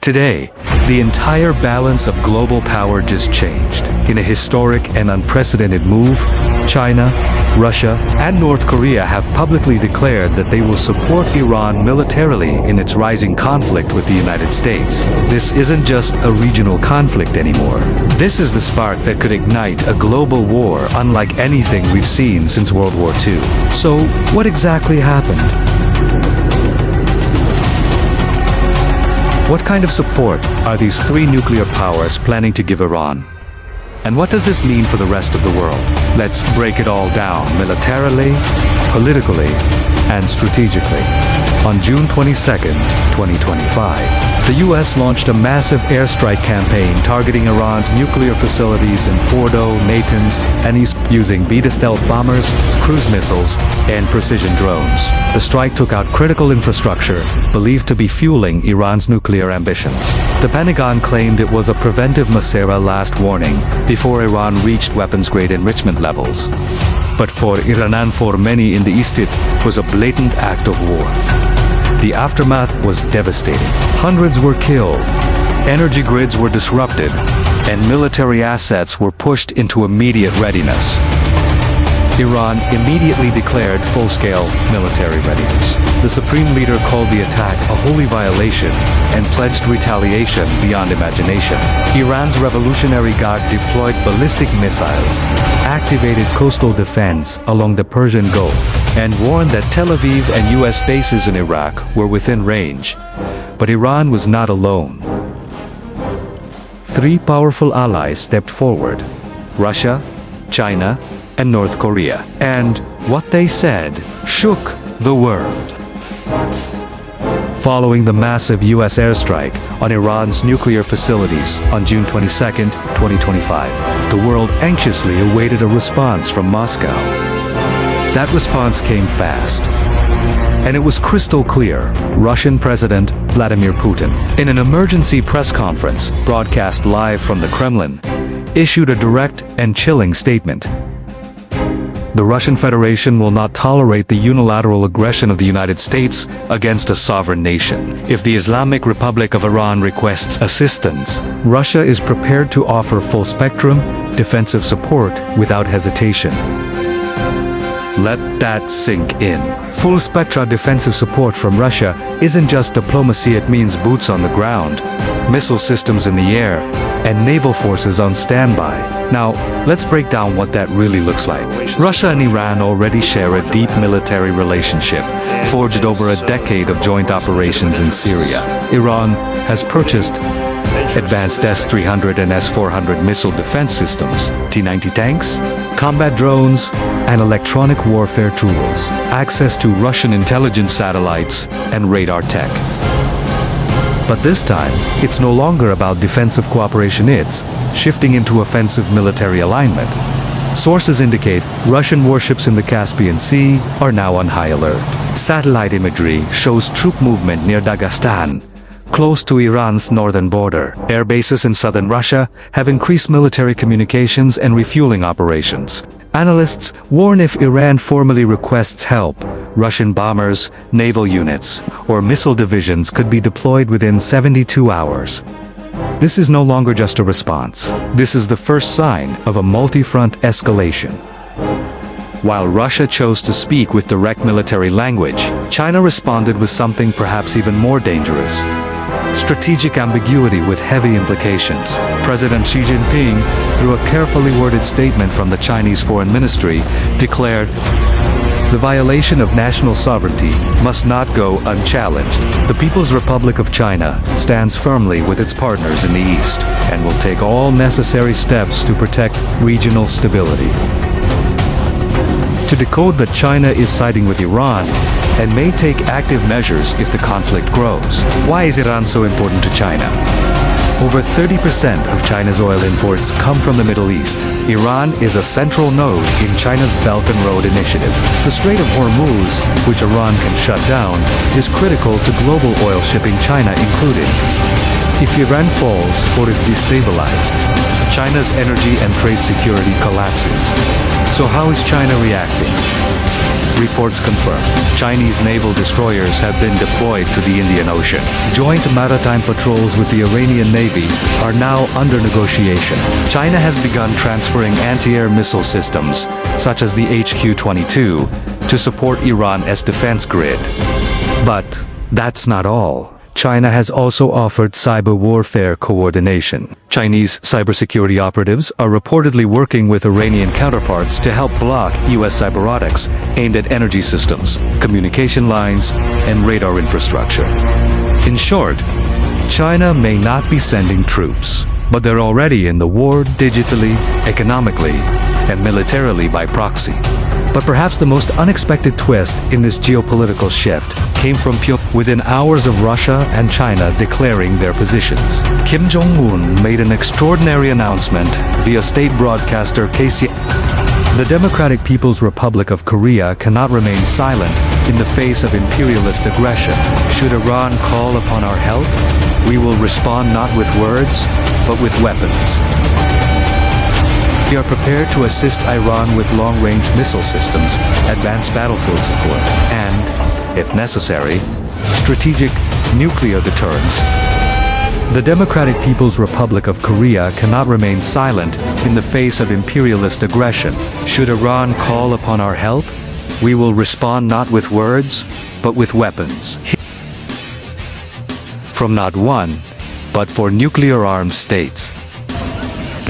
Today, the entire balance of global power just changed. In a historic and unprecedented move, China, Russia, and North Korea have publicly declared that they will support Iran militarily in its rising conflict with the United States. This isn't just a regional conflict anymore. This is the spark that could ignite a global war unlike anything we've seen since World War II. So, what exactly happened? What kind of support are these three nuclear powers planning to give Iran? And what does this mean for the rest of the world? Let's break it all down militarily, politically, and strategically. On June 22, 2025, the U.S. launched a massive airstrike campaign targeting Iran's nuclear facilities in Fordo, Natanz, and East using Beta stealth bombers, cruise missiles, and precision drones. The strike took out critical infrastructure believed to be fueling Iran's nuclear ambitions. The Pentagon claimed it was a preventive Masera last warning before Iran reached weapons-grade enrichment levels. But for Iran and for many in the East, it was a blatant act of war. The aftermath was devastating. Hundreds were killed, energy grids were disrupted, and military assets were pushed into immediate readiness. Iran immediately declared full-scale military readiness. The Supreme Leader called the attack a holy violation and pledged retaliation beyond imagination. Iran's Revolutionary Guard deployed ballistic missiles, activated coastal defense along the Persian Gulf, and warned that Tel Aviv and U.S. bases in Iraq were within range. But Iran was not alone. Three powerful allies stepped forward: Russia, China, and North Korea. And what they said shook the world. Following the massive U.S. airstrike on Iran's nuclear facilities on June 22, 2025, the world anxiously awaited a response from Moscow. That response came fast. And it was crystal clear. Russian President Vladimir Putin, in an emergency press conference broadcast live from the Kremlin, issued a direct and chilling statement. The Russian Federation will not tolerate the unilateral aggression of the United States against a sovereign nation. If the Islamic Republic of Iran requests assistance, Russia is prepared to offer full-spectrum, defensive support without hesitation. Let that sink in. Full-spectrum defensive support from Russia isn't just diplomacy, it means boots on the ground, missile systems in the air, and naval forces on standby. Now, let's break down what that really looks like. Russia and Iran already share a deep military relationship, forged over a decade of joint operations in Syria. Iran has purchased advanced S-300 and S-400 missile defense systems, T-90 tanks, combat drones, and electronic warfare tools, access to Russian intelligence satellites, and radar tech. But this time, it's no longer about defensive cooperation, it's shifting into offensive military alignment. Sources indicate Russian warships in the Caspian Sea are now on high alert. Satellite imagery shows troop movement near Dagestan, close to Iran's northern border. Air bases in southern Russia have increased military communications and refueling operations. Analysts warn if Iran formally requests help, Russian bombers, naval units, or missile divisions could be deployed within 72 hours. This is no longer just a response. This is the first sign of a multi-front escalation. While Russia chose to speak with direct military language, China responded with something perhaps even more dangerous: strategic ambiguity with heavy implications. President Xi Jinping, through a carefully worded statement from the Chinese Foreign Ministry, declared, "The violation of national sovereignty must not go unchallenged. The People's Republic of China stands firmly with its partners in the East and will take all necessary steps to protect regional stability." To decode that China is siding with Iran and may take active measures if the conflict grows. Why is Iran so important to China? Over 30% of China's oil imports come from the Middle East. Iran is a central node in China's Belt and Road Initiative. The Strait of Hormuz, which Iran can shut down, is critical to global oil shipping, China included. If Iran falls or is destabilized, China's energy and trade security collapses. So how is China reacting? Reports confirm Chinese naval destroyers have been deployed to the Indian Ocean. Joint maritime patrols with the Iranian Navy are now under negotiation. China has begun transferring anti-air missile systems, such as the HQ-22, to support Iran's defense grid. But that's not all. China has also offered cyber warfare coordination. Chinese cybersecurity operatives are reportedly working with Iranian counterparts to help block U.S. cybernetics aimed at energy systems, communication lines, and radar infrastructure. In short, China may not be sending troops, but they're already in the war digitally, economically, and militarily by proxy. But perhaps the most unexpected twist in this geopolitical shift came from Pyongyang within hours of Russia and China declaring their positions. Kim Jong-un made an extraordinary announcement via state broadcaster KCNA. The Democratic People's Republic of Korea cannot remain silent in the face of imperialist aggression. Should Iran call upon our help, we will respond not with words, but with weapons. We are prepared to assist Iran with long-range missile systems, advanced battlefield support, and, if necessary, strategic nuclear deterrence. The Democratic People's Republic of Korea cannot remain silent in the face of imperialist aggression. Should Iran call upon our help, we will respond not with words, but with weapons. From not one, but for nuclear-armed states.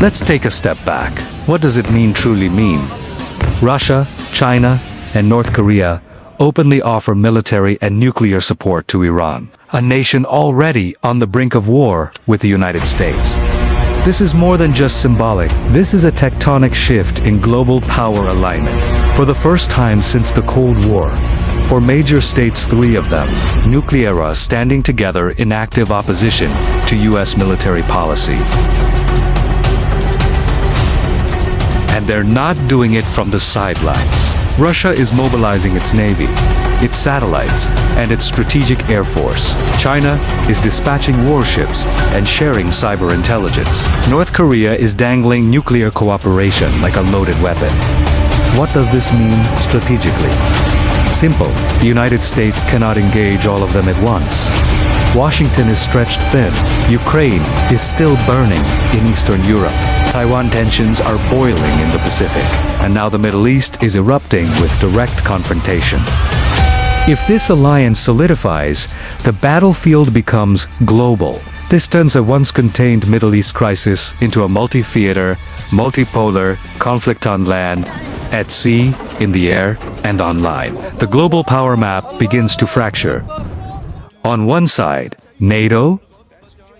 Let's take a step back. What does it truly mean? Russia, China, and North Korea openly offer military and nuclear support to Iran, a nation already on the brink of war with the United States. This is more than just symbolic. This is a tectonic shift in global power alignment. For the first time since the Cold War, for major states, three of them, nuclear, are standing together in active opposition to U.S. military policy. And they're not doing it from the sidelines. Russia is mobilizing its navy, its satellites, and its strategic air force. China is dispatching warships and sharing cyber intelligence. North Korea is dangling nuclear cooperation like a loaded weapon. What does this mean strategically? Simple. The United States cannot engage all of them at once. Washington is stretched thin. Ukraine is still burning in Eastern Europe. Taiwan tensions are boiling in the Pacific. And now the Middle East is erupting with direct confrontation. If this alliance solidifies, the battlefield becomes global. This turns a once-contained Middle East crisis into a multi-theater, multipolar conflict on land, at sea, in the air, and online. The global power map begins to fracture. On one side, NATO,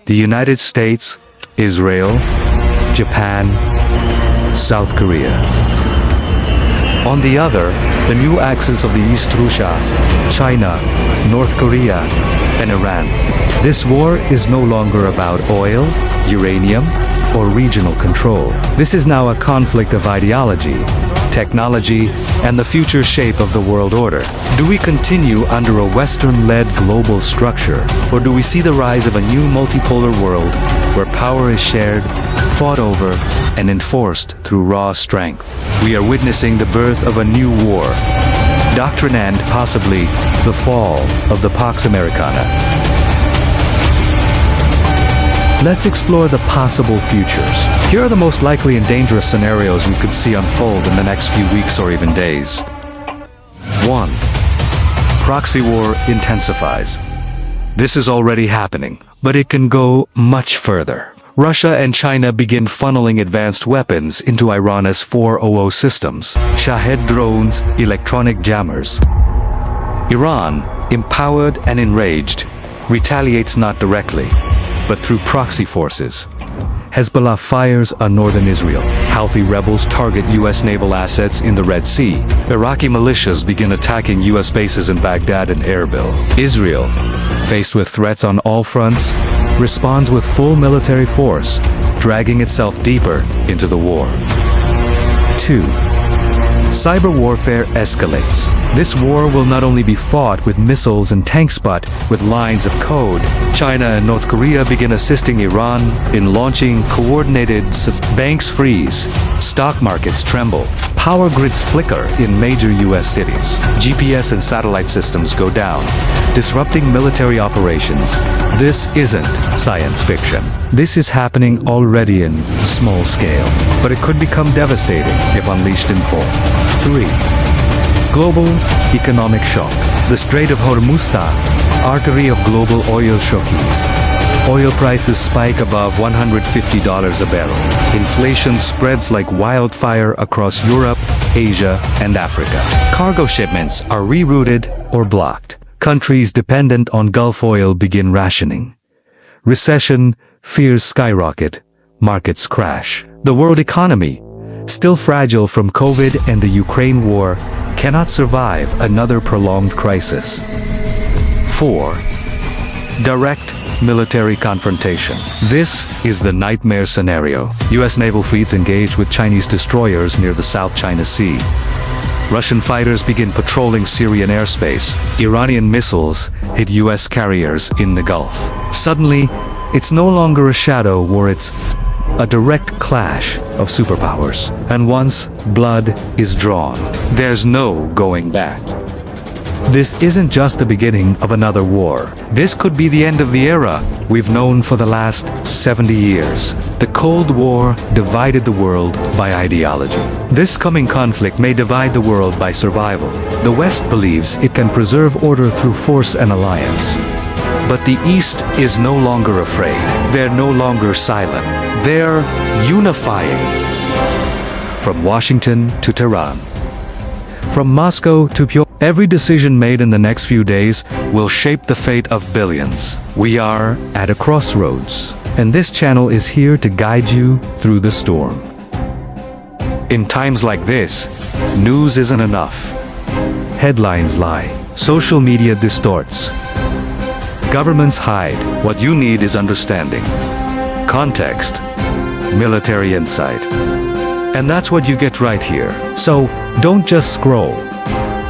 the United States, Israel, Japan, South Korea. On the other, the new axis of the East, Russia, China, North Korea, and Iran. This war is no longer about oil, uranium, or regional control. This is now a conflict of ideology, technology, and the future shape of the world order. Do we continue under a Western-led global structure, or do we see the rise of a new multipolar world where power is shared, fought over, and enforced through raw strength? We are witnessing the birth of a new war, doctrine, and possibly the fall of the Pax Americana. Let's explore the possible futures. Here are the most likely and dangerous scenarios we could see unfold in the next few weeks or even days. 1. Proxy war intensifies. This is already happening, but it can go much further. Russia and China begin funneling advanced weapons into Iran's 400 systems, Shahed drones, electronic jammers. Iran, empowered and enraged, retaliates not directly, but through proxy forces. Hezbollah fires on northern Israel. Houthi rebels target U.S. naval assets in the Red Sea. Iraqi militias begin attacking U.S. bases in Baghdad and Erbil. Israel, faced with threats on all fronts, responds with full military force, dragging itself deeper into the war. 2. Cyber warfare escalates. This war will not only be fought with missiles and tanks but with lines of code. China and North Korea begin assisting Iran in launching coordinated banks freeze, stock markets tremble, Power grids flicker in major US cities. GPS and satellite systems go down, disrupting military operations. This isn't science fiction. This is happening already in small scale, but it could become devastating if unleashed in full. 3. Global economic shock. The Strait of Hormuz, artery of global oil shocks. Oil prices spike above $150 a barrel. Inflation spreads like wildfire across Europe, Asia, and Africa. Cargo shipments are rerouted or blocked. Countries dependent on Gulf oil begin rationing. Recession fears skyrocket. Markets crash. The world economy, still fragile from COVID and the Ukraine war, cannot survive another prolonged crisis. 4. Direct military confrontation. This is the nightmare scenario. US naval fleets engage with Chinese destroyers near the South China Sea. Russian fighters begin patrolling Syrian airspace. Iranian missiles hit US carriers in the Gulf. Suddenly, it's no longer a shadow war, it's a direct clash of superpowers. And once blood is drawn, there's no going back. This isn't just the beginning of another war. This could be the end of the era we've known for the last 70 years. The Cold War divided the world by ideology. This coming conflict may divide the world by survival. The West believes it can preserve order through force and alliance. But the East is no longer afraid. They're no longer silent. They're unifying. From Washington to Tehran, from Moscow to Pyongyang, every decision made in the next few days will shape the fate of billions. We are at a crossroads, and this channel is here to guide you through the storm. In times like this, news isn't enough. Headlines lie. Social media distorts. Governments hide. What you need is understanding, context, military insight. And that's what you get right here. So, don't just scroll.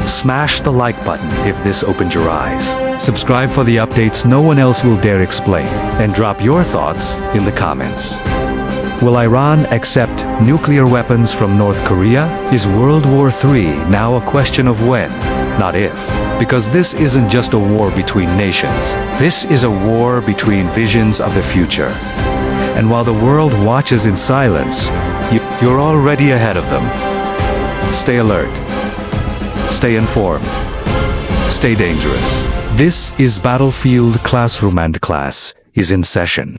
Smash the like button if this opened your eyes. Subscribe for the updates no one else will dare explain. And drop your thoughts in the comments. Will Iran accept nuclear weapons from North Korea? Is World War III now a question of when, not if? Because this isn't just a war between nations. This is a war between visions of the future. And while the world watches in silence, you're already ahead of them. Stay alert. Stay informed. Stay dangerous. This is Battlefield Classroom, and class is in session.